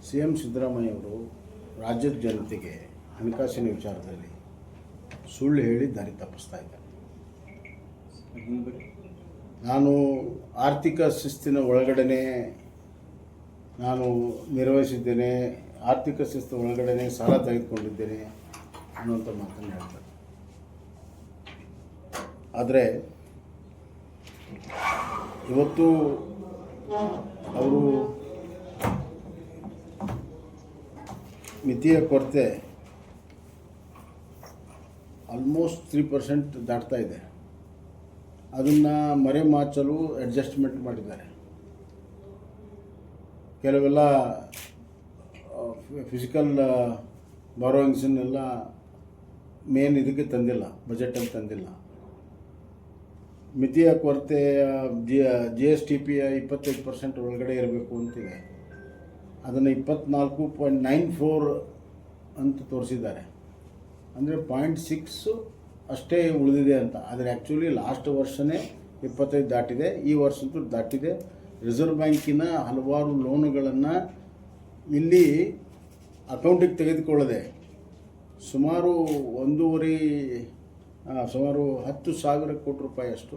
C M ಸಿದ್ದರಾಮಯ್ಯವರು ರಾಜ್ಯದ ಜನತೆಗೆ ಹಣಕಾಸಿನ ವಿಚಾರದಲ್ಲಿ ಸುಳ್ಳು ಹೇಳಿ ದಾರಿ ತಪ್ಪಿಸ್ತಾ ಇದ್ದಾರೆ. ನಾನು ಆರ್ಥಿಕ ಶಿಸ್ತಿನ ಒಳಗಡೆ ನಾನು ನಿರ್ವಹಿಸಿದ್ದೇನೆ, ಆರ್ಥಿಕ ಶಿಸ್ತಿನ ಒಳಗಡೆ ಸಾಲ ತೆಗೆದುಕೊಂಡಿದ್ದೇನೆ ಅನ್ನುವಂಥ ಮಾತನ್ನು ಹೇಳ್ತಾರೆ. ಆದರೆ ಇವತ್ತು ಅವರು ಮಿತಿಯ ಕೊರತೆ ಆಲ್ಮೋಸ್ಟ್ 3% ದಾಟ್ತಾ ಇದೆ. ಅದನ್ನು ಮರೆಮಾಚಲು ಅಡ್ಜಸ್ಟ್ಮೆಂಟ್ ಮಾಡಿದ್ದಾರೆ. ಕೆಲವೆಲ್ಲ ಫಿಸಿಕಲ್ ಬಾರೋಯಿಂಗ್ಸನ್ನೆಲ್ಲ ಮೇನ್ ಇದಕ್ಕೆ ತಂದಿಲ್ಲ, ಬಜೆಟಲ್ಲಿ ತಂದಿಲ್ಲ. ಮಿತಿಯ ಕೊರತೆ GSTPಯ 25% ಒಳಗಡೆ ಇರಬೇಕು ಅಂತಿದೆ. ಅದನ್ನು 24.94 ಅಂತ ತೋರಿಸಿದ್ದಾರೆ. ಅಂದರೆ 0.6 ಅಷ್ಟೇ ಉಳಿದಿದೆ ಅಂತ. ಆದರೆ ಆ್ಯಕ್ಚುಲಿ ಲಾಸ್ಟ್ ವರ್ಷವೇ 25 ದಾಟಿದೆ, ಈ ವರ್ಷಂತೂ ದಾಟಿದೆ. ರಿಸರ್ವ್ ಬ್ಯಾಂಕಿನ ಹಲವಾರು ಲೋನುಗಳನ್ನು ಇಲ್ಲಿ ಅಕೌಂಟಿಗೆ ತೆಗೆದುಕೊಳ್ಳದೆ ಸುಮಾರು 10,000 ಕೋಟಿ ರೂಪಾಯಿಯಷ್ಟು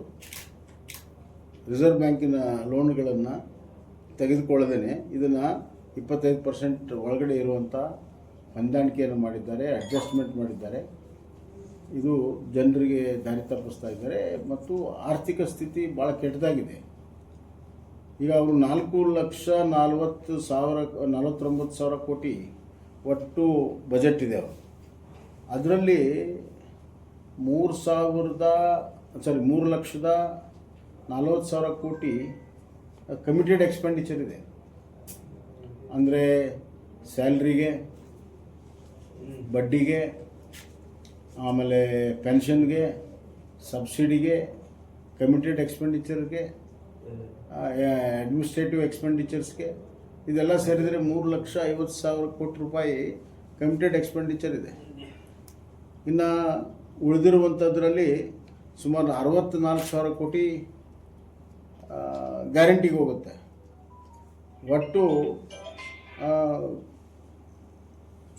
ರಿಸರ್ವ್ ಬ್ಯಾಂಕಿನ ಲೋನ್ಗಳನ್ನು ತೆಗೆದುಕೊಳ್ಳದೇ ಇದನ್ನು 25% ಒಳಗಡೆ ಇರುವಂಥ ಹೊಂದಾಣಿಕೆಯನ್ನು ಮಾಡಿದ್ದಾರೆ, ಅಡ್ಜಸ್ಟ್ಮೆಂಟ್ ಮಾಡಿದ್ದಾರೆ. ಇದು ಜನರಿಗೆ ದಾರಿ ತಪ್ಪಿಸ್ತಾ ಇದ್ದಾರೆ ಮತ್ತು ಆರ್ಥಿಕ ಸ್ಥಿತಿ ಭಾಳ ಕೆಟ್ಟದಾಗಿದೆ. ಈಗ ಅವರು 4,49,000 ಕೋಟಿ ಒಟ್ಟು ಬಜೆಟ್ ಇದೆ. ಅದರಲ್ಲಿ 3,40,000 ಕೋಟಿ ಕಮಿಟೆಡ್ ಎಕ್ಸ್ಪೆಂಡಿಚರ್ ಇದೆ. ಅಂದರೆ ಸ್ಯಾಲ್ರಿಗೆ, ಬಡ್ಡಿಗೆ, ಆಮೇಲೆ ಪೆನ್ಷನ್ಗೆ, ಸಬ್ಸಿಡಿಗೆ, ಕಮಿಟೆಡ್ ಎಕ್ಸ್ಪೆಂಡಿಚರ್ಗೆ, ಅಡ್ಮಿನಿಸ್ಟ್ರೇಟಿವ್ ಎಕ್ಸ್ಪೆಂಡಿಚರ್ಸ್ಗೆ, ಇದೆಲ್ಲ ಸೇರಿದರೆ 3,50,000 ಕೋಟಿ ರೂಪಾಯಿ ಕಮಿಟೆಡ್ ಎಕ್ಸ್ಪೆಂಡಿಚರ್ ಇದೆ. ಇನ್ನು ಉಳಿದಿರುವಂಥದ್ರಲ್ಲಿ ಸುಮಾರು 64,000 ಕೋಟಿ ಗ್ಯಾರಂಟಿಗೆ ಹೋಗುತ್ತೆ. ಒಟ್ಟು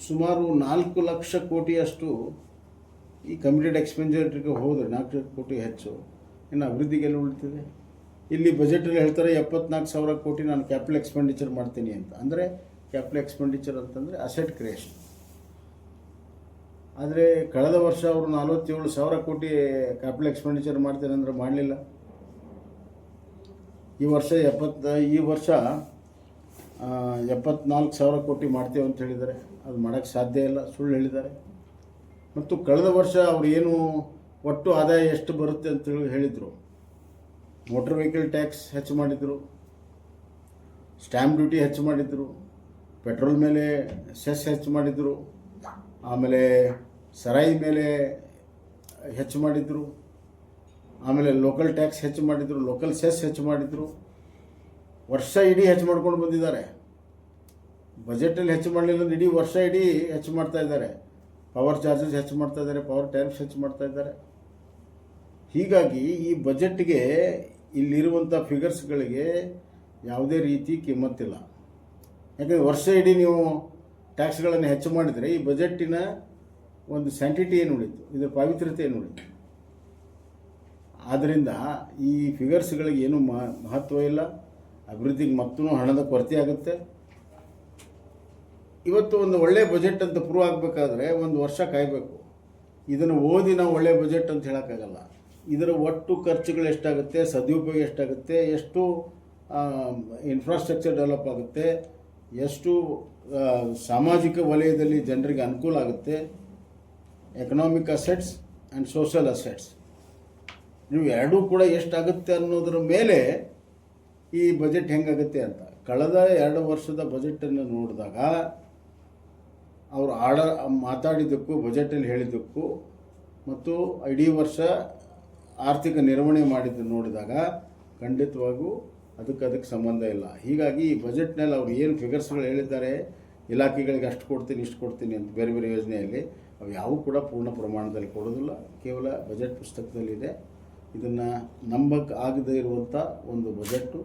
ಸುಮಾರು 4 ಲಕ್ಷ ಕೋಟಿಯಷ್ಟು ಈ ಕಮಿಟೆಡ್ ಎಕ್ಸ್ಪೆಂಡಿಚರ್ಗೆ ಹೋದರೆ 4 ಲಕ್ಷ ಕೋಟಿ ಹೆಚ್ಚು. ಇನ್ನು ಅಭಿವೃದ್ಧಿಗೆಲ್ಲ ಉಳಿತಿದೆ. ಇಲ್ಲಿ ಬಜೆಟಲ್ಲಿ ಹೇಳ್ತಾರೆ 74,000 ಕೋಟಿ ನಾನು ಕ್ಯಾಪಿಟಲ್ ಎಕ್ಸ್ಪೆಂಡಿಚರ್ ಮಾಡ್ತೀನಿ ಅಂತ. ಅಂದರೆ ಕ್ಯಾಪಿಟಲ್ ಎಕ್ಸ್ಪೆಂಡಿಚರ್ ಅಂತಂದರೆ ಅಸೆಟ್ ಕ್ರಿಯೇಷನ್. ಆದರೆ ಕಳೆದ ವರ್ಷ ಅವರು 47,000 ಕೋಟಿ ಕ್ಯಾಪಿಟಲ್ ಎಕ್ಸ್ಪೆಂಡಿಚರ್ ಮಾಡ್ತೇನೆ ಅಂದರೆ ಮಾಡಲಿಲ್ಲ. ಈ ವರ್ಷ 74,000 ಕೋಟಿ ಮಾಡ್ತೇವೆ ಅಂತ ಹೇಳಿದ್ದಾರೆ. ಅದು ಮಾಡೋಕ್ಕೆ ಸಾಧ್ಯ ಇಲ್ಲ, ಸುಳ್ಳು ಹೇಳಿದ್ದಾರೆ. ಮತ್ತು ಕಳೆದ ವರ್ಷ ಅವರು ಏನು ಒಟ್ಟು ಆದಾಯ ಎಷ್ಟು ಬರುತ್ತೆ ಅಂತೇಳಿ ಹೇಳಿದರು. ಮೋಟರ್ ವೆಹಿಕಲ್ ಟ್ಯಾಕ್ಸ್ ಹೆಚ್ಚು ಮಾಡಿದರು, ಸ್ಟ್ಯಾಂಪ್ ಡ್ಯೂಟಿ ಹೆಚ್ಚು ಮಾಡಿದರು, ಪೆಟ್ರೋಲ್ ಮೇಲೆ ಸೆಸ್ ಹೆಚ್ಚು ಮಾಡಿದರು, ಆಮೇಲೆ ಸರಾಯಿ ಮೇಲೆ ಹೆಚ್ಚು ಮಾಡಿದರು, ಆಮೇಲೆ ಲೋಕಲ್ ಟ್ಯಾಕ್ಸ್ ಹೆಚ್ಚು ಮಾಡಿದರು, ಲೋಕಲ್ ಸೆಸ್ ಹೆಚ್ಚು ಮಾಡಿದರು. ವರ್ಷ ಇಡೀ ಹೆಚ್ಚು ಮಾಡ್ಕೊಂಡು ಬಂದಿದ್ದಾರೆ. ಬಜೆಟಲ್ಲಿ ಹೆಚ್ಚು ಮಾಡಲಿಲ್ಲ, ಇಡೀ ವರ್ಷ ಇಡೀ ಹೆಚ್ಚು ಮಾಡ್ತಾ ಇದ್ದಾರೆ. ಪವರ್ ಚಾರ್ಜಸ್ ಹೆಚ್ಚು ಮಾಡ್ತಾ ಇದ್ದಾರೆ, ಪವರ್ ಟ್ಯಾರಿಫ್ಸ್ ಹೆಚ್ಚು ಮಾಡ್ತಾ ಇದ್ದಾರೆ. ಹೀಗಾಗಿ ಈ ಬಜೆಟ್ಗೆ ಇಲ್ಲಿರುವಂಥ ಫಿಗರ್ಸ್ಗಳಿಗೆ ಯಾವುದೇ ರೀತಿ ಕಿಮ್ಮತ್ತಿಲ್ಲ. ಯಾಕಂದರೆ ವರ್ಷ ಇಡೀ ನೀವು ಟ್ಯಾಕ್ಸ್ಗಳನ್ನು ಹೆಚ್ಚು ಮಾಡಿದರೆ ಈ ಬಜೆಟ್ಟಿನ ಒಂದು ಸ್ಯಾಂಟಿಟಿ ಏನು ಉಳಿತು, ಇದರ ಪಾವಿತ್ರ್ಯತೆ ಏನು ಉಳಿತು. ಆದ್ದರಿಂದ ಈ ಫಿಗರ್ಸ್ಗಳಿಗೆ ಏನೂ ಮಹತ್ವ ಇಲ್ಲ. ಅಭಿವೃದ್ಧಿಗೆ ಮತ್ತೂ ಹಣದ ಕೊರತೆ ಆಗುತ್ತೆ. ಇವತ್ತು ಒಂದು ಒಳ್ಳೆಯ ಬಜೆಟ್ ಅಂತ ಪ್ರೂವ್ ಆಗಬೇಕಾದ್ರೆ ಒಂದು ವರ್ಷ ಕಾಯಬೇಕು. ಇದನ್ನು ಓದಿ ನಾವು ಒಳ್ಳೆಯ ಬಜೆಟ್ ಅಂತ ಹೇಳೋಕ್ಕಾಗಲ್ಲ. ಇದರ ಒಟ್ಟು ಖರ್ಚುಗಳು ಎಷ್ಟಾಗುತ್ತೆ, ಸದುಪಯೋಗ ಎಷ್ಟಾಗುತ್ತೆ, ಎಷ್ಟು ಇನ್ಫ್ರಾಸ್ಟ್ರಕ್ಚರ್ ಡೆವಲಪ್ ಆಗುತ್ತೆ, ಎಷ್ಟು ಸಾಮಾಜಿಕ ವಲಯದಲ್ಲಿ ಜನರಿಗೆ ಅನುಕೂಲ ಆಗುತ್ತೆ, economic assets and social assets ನೀವು ಎರಡೂ ಕೂಡ ಎಷ್ಟಾಗುತ್ತೆ ಅನ್ನೋದ್ರ ಮೇಲೆ ಈ ಬಜೆಟ್ ಹೆಂಗಾಗುತ್ತೆ ಅಂತ. ಕಳೆದ 2 ವರ್ಷದ ಬಜೆಟನ್ನು ನೋಡಿದಾಗ ಅವರು ಮಾತಾಡಿದ್ದಕ್ಕೂ ಬಜೆಟಲ್ಲಿ ಹೇಳಿದ್ದಕ್ಕೂ ಮತ್ತು ಇಡೀ ವರ್ಷ ಆರ್ಥಿಕ ನಿರ್ವಹಣೆ ಮಾಡಿದ್ದು ನೋಡಿದಾಗ ಖಂಡಿತವಾಗೂ ಅದಕ್ಕೆ ಸಂಬಂಧ ಇಲ್ಲ. ಹೀಗಾಗಿ ಈ ಬಜೆಟ್ನಲ್ಲಿ ಅವ್ರು ಏನು ಫಿಗರ್ಸ್ಗಳು ಹೇಳಿದ್ದಾರೆ, ಇಲಾಖೆಗಳಿಗೆ ಅಷ್ಟು ಕೊಡ್ತೀನಿ ಇಷ್ಟು ಕೊಡ್ತೀನಿ ಅಂತ ಬೇರೆ ಬೇರೆ ಯೋಜನೆಯಲ್ಲಿ, ಅವು ಯಾವೂ ಕೂಡ ಪೂರ್ಣ ಪ್ರಮಾಣದಲ್ಲಿ ಕೊಡೋದಿಲ್ಲ. ಕೇವಲ ಬಜೆಟ್ ಪುಸ್ತಕದಲ್ಲಿದೆ. ಇದನ್ನು ನಂಬಕ್ಕೆ ಆಗದೇ ಇರುವಂಥ ಒಂದು ಬಜೆಟ್ಟು.